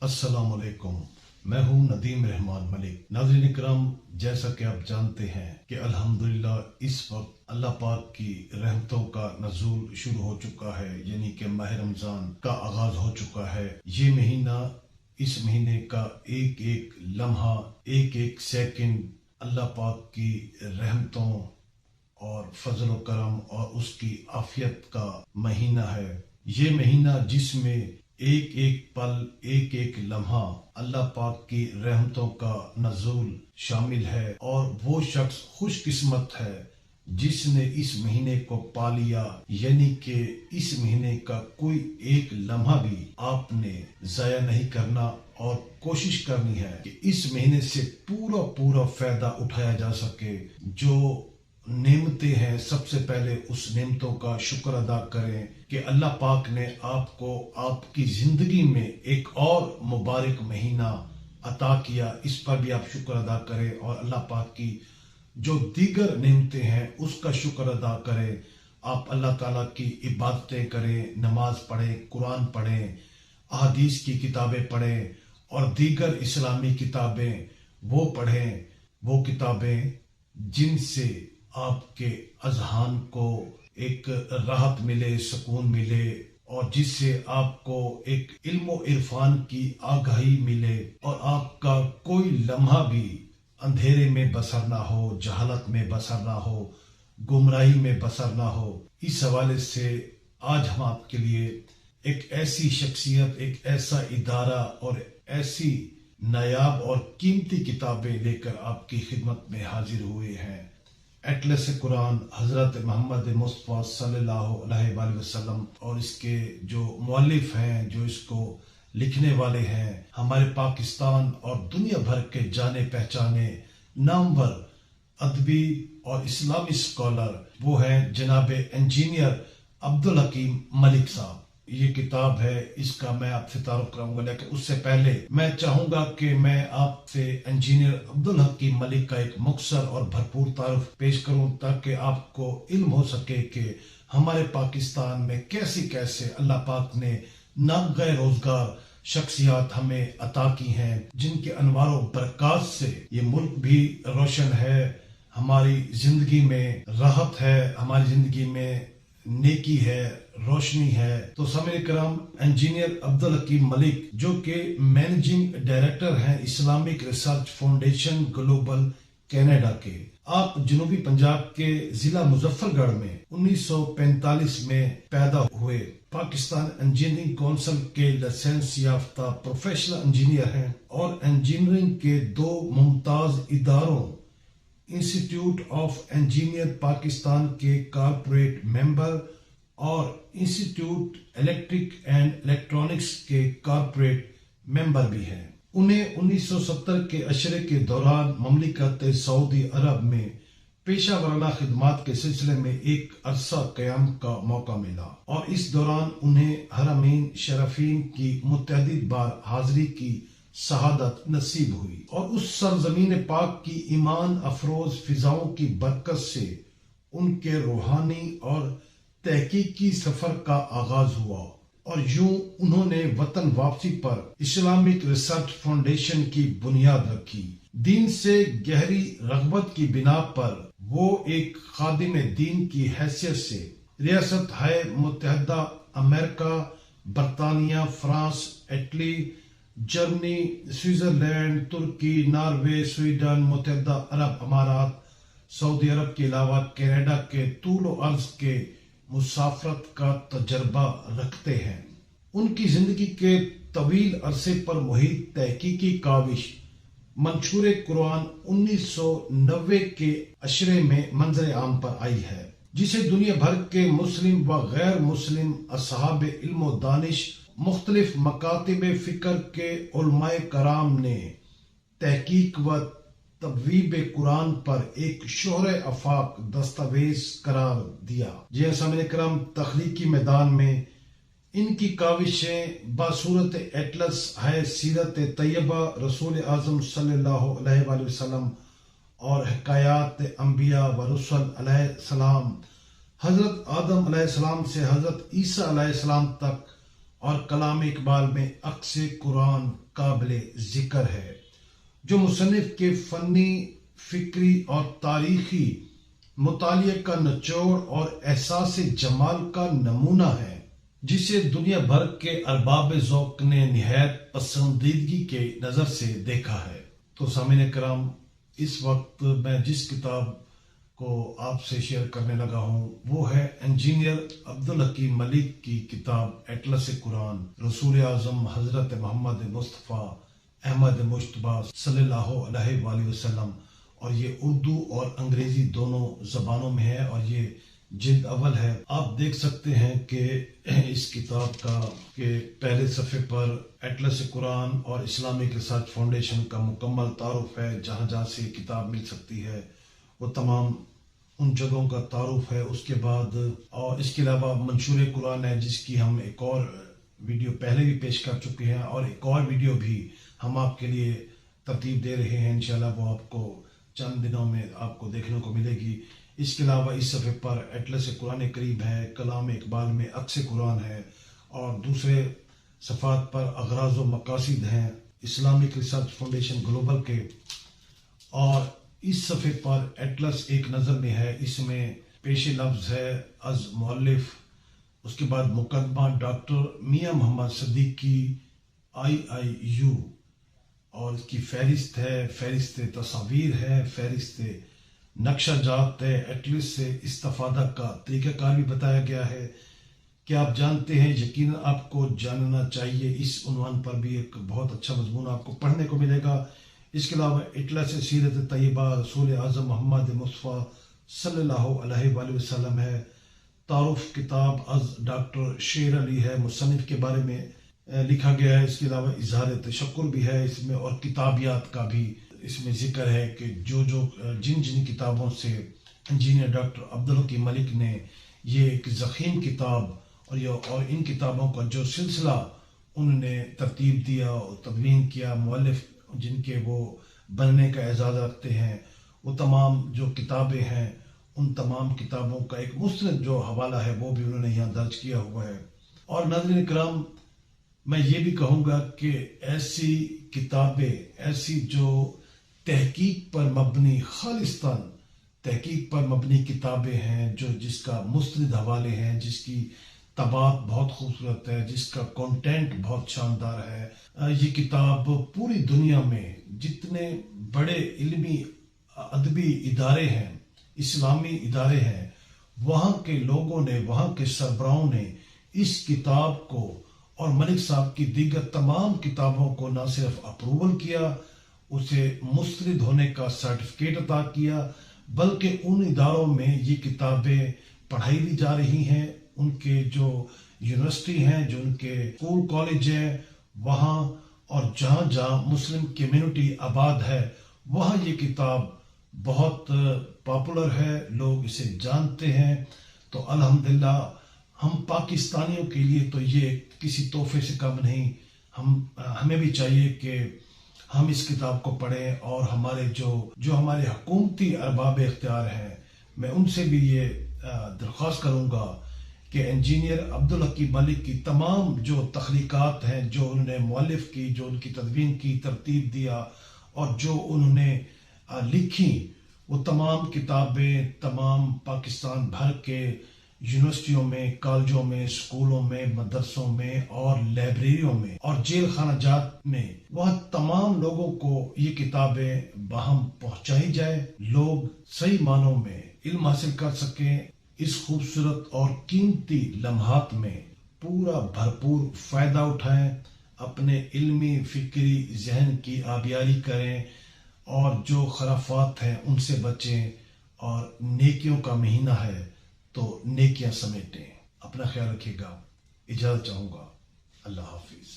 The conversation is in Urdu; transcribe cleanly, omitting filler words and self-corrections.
السلام علیکم، میں ہوں ندیم رحمان ملک۔ ناظرین اکرام، جیسا کہ آپ جانتے ہیں کہ الحمدللہ اس وقت اللہ پاک کی رحمتوں کا نزول شروع ہو چکا ہے، یعنی کہ ماہ رمضان کا آغاز ہو چکا ہے۔ یہ مہینہ، اس مہینے کا ایک ایک لمحہ، ایک ایک سیکنڈ اللہ پاک کی رحمتوں اور فضل و کرم اور اس کی عافیت کا مہینہ ہے۔ یہ مہینہ جس میں ایک ایک پل، ایک ایک لمحہ اللہ پاک کی رحمتوں کا نزول شامل ہے، اور وہ شخص خوش قسمت ہے جس نے اس مہینے کو پا لیا، یعنی کہ اس مہینے کا کوئی ایک لمحہ بھی آپ نے ضائع نہیں کرنا، اور کوشش کرنی ہے کہ اس مہینے سے پورا فائدہ اٹھایا جا سکے۔ جو نعمتیں ہیں، سب سے پہلے اس نعمتوں کا شکر ادا کریں کہ اللہ پاک نے آپ کو آپ کی زندگی میں ایک اور مبارک مہینہ عطا کیا، اس پر بھی آپ شکر ادا کریں، اور اللہ پاک کی جو دیگر نعمتیں ہیں اس کا شکر ادا کریں۔ آپ اللہ تعالیٰ کی عبادتیں کریں، نماز پڑھیں، قرآن پڑھیں، احادیث کی کتابیں پڑھیں، اور دیگر اسلامی کتابیں وہ پڑھیں، وہ کتابیں جن سے آپ کے اذہان کو ایک راحت ملے، سکون ملے، اور جس سے آپ کو ایک علم و عرفان کی آگاہی ملے، اور آپ کا کوئی لمحہ بھی اندھیرے میں بسر نہ ہو، جہالت میں بسر نہ ہو، گمراہی میں بسر نہ ہو۔ اس حوالے سے آج ہم آپ کے لیے ایک ایسی شخصیت، ایک ایسا ادارہ اور ایسی نایاب اور قیمتی کتابیں لے کر آپ کی خدمت میں حاضر ہوئے ہیں۔ اٹلس قرآن حضرت محمد مصطفیٰ صلی اللہ علیہ وآلہ وسلم، اور اس کے جو مؤلف ہیں، جو اس کو لکھنے والے ہیں، ہمارے پاکستان اور دنیا بھر کے جانے پہچانے نامور ادبی اور اسلامی اسکالر، وہ ہیں جناب انجینئر عبدالحکیم ملک صاحب۔ یہ کتاب ہے، اس کا میں آپ سے تعارف کراؤں گا، لیکن اس سے پہلے میں چاہوں گا کہ میں آپ سے انجینئر عبدالحکیم ملک کا ایک مختصر اور بھرپور تعارف پیش کروں، تاکہ آپ کو علم ہو سکے کہ ہمارے پاکستان میں کیسے اللہ پاک نے ناغہ روزگار شخصیات ہمیں عطا کی ہیں، جن کے انوار و برکات سے یہ ملک بھی روشن ہے، ہماری زندگی میں راحت ہے، ہماری زندگی میں نیکی ہے، روشنی ہے۔ تو سامعین کرام، انجینئر عبدالحکیم ملک جو کہ مینیجنگ ڈائریکٹر ہیں Islamic research foundation global Canada کے، آپ جنوبی پنجاب کے ضلع مظفر گڑھ میں 1945 میں پیدا ہوئے۔ پاکستان انجینئرنگ کونسل کے لائسنس یافتہ پروفیشنل انجینئر ہیں، اور انجینئرنگ کے دو ممتاز اداروں انسٹیٹیوٹ آف انجینئر پاکستان کے کارپوریٹ ممبر اور انسٹیٹیوٹ الیکٹرک اینڈ الیکٹرانکس کے کارپوریٹ ممبر بھی ہیں۔ انہیں 1970 کے عشرے کے دوران مملکت سعودی عرب میں پیشہ ورانہ خدمات کے سلسلے میں ایک عرصہ قیام کا موقع ملا، اور اس دوران انہیں حرمین شریفین کی متعدد بار حاضری کی شہادت نصیب ہوئی، اور اس سرزمین پاک کی ایمان افروز فضاؤں کی برکت سے ان کے روحانی اور تحقیقی سفر کا آغاز ہوا، اور یوں انہوں نے وطن واپسی پر اسلامک ریسرچ فاؤنڈیشن کی بنیاد رکھی۔ دین سے گہری رغبت کی بنا پر وہ ایک خادم دین کی حیثیت سے ریاست ہائے متحدہ امریکہ، برطانیہ، فرانس، اٹلی، جرمنی، سوئٹزرلینڈ، ترکی، ناروے، سویڈن، متحدہ عرب امارات، سعودی عرب کے علاوہ کینیڈا کے طول و عرض کے مسافرت کا تجربہ رکھتے ہیں۔ ان کی زندگی کے طویل عرصے پر محیط تحقیقی کاوش منشور قرآن 1990 کے عشرے میں منظر عام پر آئی ہے، جسے دنیا بھر کے مسلم و غیر مسلم اصحاب علم و دانش، مختلف مکاتب فکر کے علماء کرام نے تحقیق و تبویب قرآن پر ایک شہر آفاق دستاویز قرار دیا۔ جی سامعین کرام، تخلیقی میدان میں ان کی کاوشیں باصورت اٹلس ہے سیرت طیبہ رسول اعظم صلی اللہ علیہ وآلہ وسلم، اور حکایات انبیاء و رسل علیہ السلام، حضرت آدم علیہ السلام سے حضرت عیسیٰ علیہ السلام تک اور کلام اقبال میں عکس قرآن قابل ذکر ہے، جو مصنف کے فنی، فکری اور تاریخی مطالعے کا نچوڑ اور احساس جمال کا نمونہ ہے، جسے دنیا بھر کے ارباب ذوق نے نہایت پسندیدگی کے نظر سے دیکھا ہے۔ تو سامعین کرام، اس وقت میں جس کتاب کو آپ سے شیئر کرنے لگا ہوں وہ ہے انجینئر عبدالحکیم ملک کی کتاب اطلس قرآن، رسول اعظم حضرت محمد مصطفیٰ احمد مجتبیٰ صلی اللہ علیہ وآلہ وسلم، اور یہ اردو اور انگریزی دونوں زبانوں میں ہے، اور یہ جلد اول ہے۔ آپ دیکھ سکتے ہیں کہ اس کتاب کا کہ پہلے صفحے پر اطلس قرآن اور اسلامک ریسرچ فاؤنڈیشن کا مکمل تعارف ہے، جہاں جہاں سے کتاب مل سکتی ہے وہ تمام ان جگہوں کا تعارف ہے۔ اس کے بعد اور اس کے علاوہ منشور قرآن ہے، جس کی ہم ایک اور ویڈیو پہلے بھی پیش کر چکے ہیں، اور ایک اور ویڈیو بھی ہم آپ کے لیے ترتیب دے رہے ہیں، انشاءاللہ وہ آپ کو چند دنوں میں آپ کو دیکھنے کو ملے گی۔ اس کے علاوہ اس صفحے پر اطلس قرآن کریم ہے، کلام اقبال میں عکس قرآن ہے، اور دوسرے صفحات پر اغراض و مقاصد ہیں اسلامک ریسرچ فاؤنڈیشن گلوبل کے، اور اس صفحے پر اطلس ایک نظر میں ہے، اس میں پیش لفظ ہے از مؤلف، اس کے بعد مقدمہ ڈاکٹر میاں محمد صدیقی IIU، اور اس کی فہرست ہے، فہرست تصاویر ہے، فہرست نقشہ جات ہے، اطلس سے استفادہ کا طریقہ کار بھی بتایا گیا ہے کہ آپ جانتے ہیں، یقیناً آپ کو جاننا چاہیے۔ اس عنوان پر بھی ایک بہت اچھا مضمون آپ کو پڑھنے کو ملے گا۔ اس کے علاوہ اطلس سیرت طیبہ رسول اعظم محمد مصطفیٰ صلی اللہ علیہ وآلہ وسلم ہے، تعارف کتاب از ڈاکٹر شیر علی ہے، مصنف کے بارے میں لکھا گیا ہے۔ اس کے علاوہ اظہار تشکر بھی ہے اس میں، اور کتابیات کا بھی اس میں ذکر ہے کہ جن کتابوں سے انجینئر ڈاکٹر عبدالحکیم ملک نے یہ ایک ضخیم کتاب اور ان کتابوں کا جو سلسلہ انہوں نے ترتیب دیا اور تدوین کیا، مؤلف جن کے وہ بننے کا اعزاز رکھتے ہیں، وہ تمام جو کتابیں ہیں ان تمام کتابوں کا ایک مستند جو حوالہ ہے وہ بھی انہوں نے یہاں درج کیا ہوا ہے۔ اور ناظرین کرام، میں یہ بھی کہوں گا کہ ایسی کتابیں، ایسی جو تحقیق پر مبنی، خالصتاً تحقیق پر مبنی کتابیں ہیں، جس کا مستند حوالے ہیں، جس کی طباعت بہت خوبصورت ہے، جس کا کنٹینٹ بہت شاندار ہے، یہ کتاب پوری دنیا میں جتنے بڑے علمی ادبی ادارے ہیں، اسلامی ادارے ہیں، وہاں کے لوگوں نے، وہاں کے سربراہوں نے اس کتاب کو اور ملک صاحب کی دیگر تمام کتابوں کو نہ صرف اپروول کیا، اسے مسترد ہونے کا سرٹیفکیٹ عطا کیا، بلکہ ان اداروں میں یہ کتابیں پڑھائی بھی جا رہی ہیں۔ ان کے جو یونیورسٹی ہیں، جو ان کے اسکول کالج ہیں، وہاں اور جہاں جہاں مسلم کمیونٹی آباد ہے وہاں یہ کتاب بہت پاپولر ہے، لوگ اسے جانتے ہیں۔ تو الحمدللہ ہم پاکستانیوں کے لیے تو یہ کسی تحفے سے کم نہیں، ہمیں بھی چاہیے کہ ہم اس کتاب کو پڑھیں، اور ہمارے جو ہمارے حکومتی ارباب اختیار ہیں، میں ان سے بھی یہ درخواست کروں گا کہ انجینئر عبدالحکیم ملک کی تمام جو تخلیقات ہیں، جو انہوں نے مؤلف کی، جو ان کی تدوین کی، ترتیب دیا، اور جو انہوں نے لکھی، وہ تمام کتابیں تمام پاکستان بھر کے یونیورسٹیوں میں، کالجوں میں، اسکولوں میں، مدرسوں میں اور لائبریریوں میں اور جیل خانہ جات میں، وہاں تمام لوگوں کو یہ کتابیں باہم پہنچائی جائے، لوگ صحیح معنوں میں علم حاصل کر سکیں، اس خوبصورت اور قیمتی لمحات میں پورا بھرپور فائدہ اٹھائیں، اپنے علمی فکری ذہن کی آبیاری کریں، اور جو خرافات ہیں ان سے بچیں، اور نیکیوں کا مہینہ ہے تو نیکیاں سمیٹیں۔ اپنا خیال رکھیے گا، اجازت چاہوں گا، اللہ حافظ۔